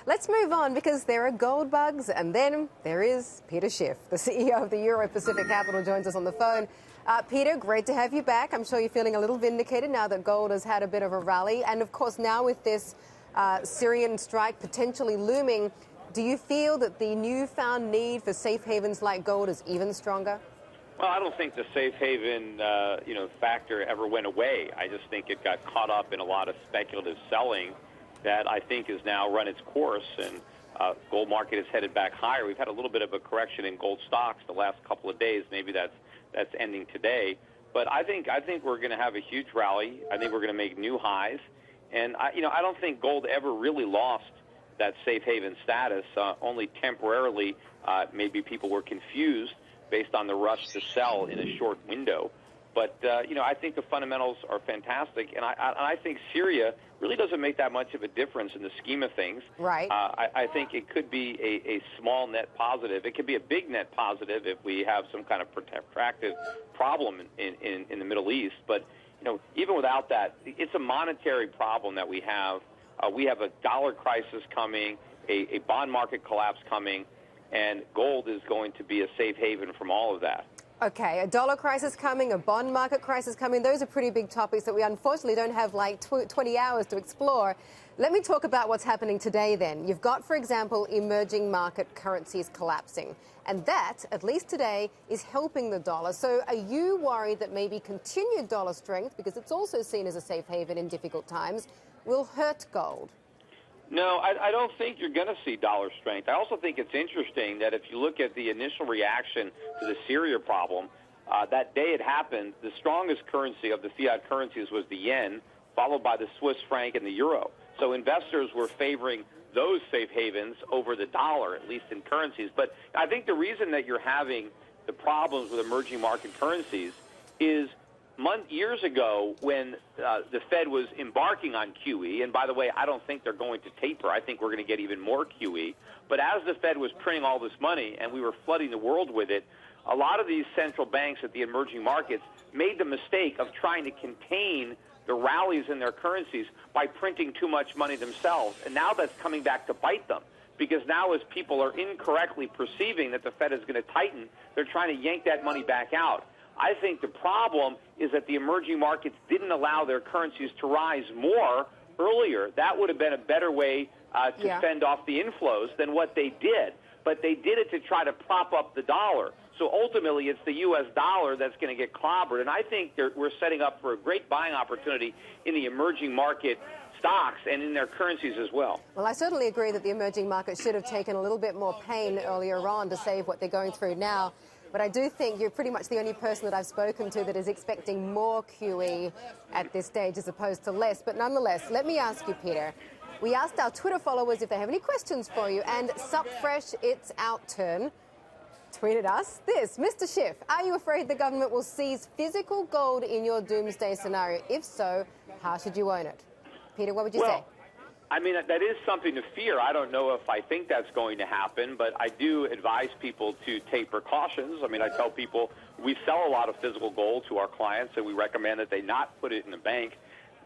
Let's move on because there are gold bugs, and then there is Peter Schif, the CEO of the Euro Pacific Capital, joins us on the phone. Peter, great to have you back. I'm sure you're feeling a little vindicated now that gold has had a bit of a rally. And of course, now with this Syrian strike potentially looming, do you feel that the newfound need for safe havens like gold is even stronger? Well, I don't think the safe haven, factor ever went away. I just think it got caught up in a lot of speculative selling that I think has now run its course, and gold market is headed back higher. We've had a little bit of a correction in gold stocks the last couple of days. Maybe that's ending today. But I think we're going to have a huge rally. I think we're going to make new highs, and I don't think gold ever really lost that safe haven status. Only temporarily, maybe people were confused based on the rush to sell in a short window. But, I think the fundamentals are fantastic, and I think Syria really doesn't make that much of a difference in the scheme of things. Right. I think it could be a small net positive. It could be a big net positive if we have some kind of protracted problem in the Middle East. But, even without that, it's a monetary problem that we have. We have a dollar crisis coming, a bond market collapse coming, and gold is going to be a safe haven from all of that. Okay, a dollar crisis coming, a bond market crisis coming. Those are pretty big topics that we unfortunately don't have like 20 hours to explore. Let me talk about what's happening today then. You've got, for example, emerging market currencies collapsing. And that, at least today, is helping the dollar. So are you worried that maybe continued dollar strength, because it's also seen as a safe haven in difficult times, will hurt gold? No, I don't think you're going to see dollar strength. I also think it's interesting that if you look at the initial reaction to the Syria problem, that day it happened, the strongest currency of the fiat currencies was the yen, followed by the Swiss franc and the euro. So investors were favoring those safe havens over the dollar, at least in currencies. But I think the reason that you're having the problems with emerging market currencies is years ago when the Fed was embarking on QE, and by the way, I don't think they're going to taper. I think we're going to get even more QE. But as the Fed was printing all this money and we were flooding the world with it, a lot of these central banks at the emerging markets made the mistake of trying to contain the rallies in their currencies by printing too much money themselves. And now that's coming back to bite them, because now as people are incorrectly perceiving that the Fed is going to tighten, they're trying to yank that money back out. I think the problem is that the emerging markets didn't allow their currencies to rise more earlier. That would have been a better way to fend off the inflows than what they did. But they did it to try to prop up the dollar. So ultimately, it's the U.S. dollar that's going to get clobbered. And I think we're setting up for a great buying opportunity in the emerging market stocks and in their currencies as well. Well, I certainly agree that the emerging market should have taken a little bit more pain earlier on to save what they're going through now. But I do think you're pretty much the only person that I've spoken to that is expecting more QE at this stage as opposed to less. But nonetheless, let me ask you, Peter. We asked our Twitter followers if they have any questions for you, and Supfresh, it's our turn, tweeted us this. Mr. Schif, are you afraid the government will seize physical gold in your doomsday scenario? If so, how should you own it? Peter, what would you say? I mean, that is something to fear. I don't know if I think that's going to happen, but I do advise people to take precautions. I mean, I tell people we sell a lot of physical gold to our clients, and we recommend that they not put it in a bank,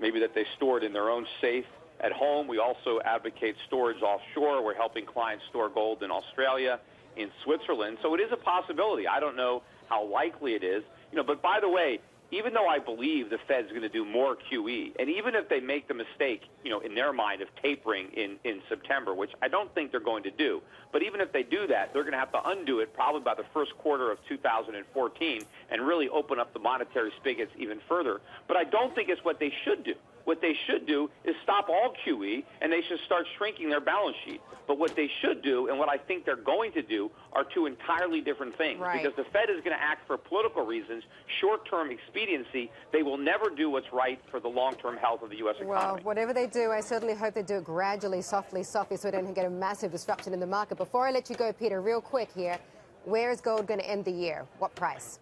maybe that they store it in their own safe at home. We also advocate storage offshore. We're helping clients store gold in Australia, in Switzerland. So it is a possibility. I don't know how likely it is. But by the way, even though I believe the Fed's going to do more QE, and even if they make the mistake, in their mind of tapering in September, which I don't think they're going to do, but even if they do that, they're going to have to undo it probably by the first quarter of 2014 and really open up the monetary spigots even further. But I don't think it's what they should do. What they should do is stop all QE, and they should start shrinking their balance sheet. But what they should do, and what I think they're going to do, are two entirely different things. Right. Because the Fed is going to act for political reasons, short-term expediency. They will never do what's right for the long-term health of the U.S. economy. Well, whatever they do, I certainly hope they do it gradually, softly, so we don't get a massive disruption in the market. Before I let you go, Peter, real quick here, where is gold going to end the year? What price?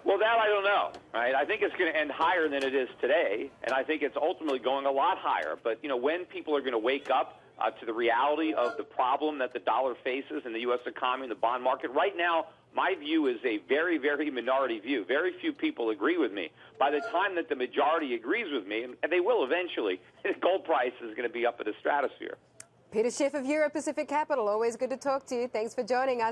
Well, that I don't know, right? I think it's going to end higher than it is today, and I think it's ultimately going a lot higher. But, when people are going to wake up to the reality of the problem that the dollar faces in the U.S. economy and the bond market, right now, my view is a very, very minority view. Very few people agree with me. By the time that the majority agrees with me, and they will eventually, the gold price is going to be up in the stratosphere. Peter Schif of Euro Pacific Capital, always good to talk to you. Thanks for joining us.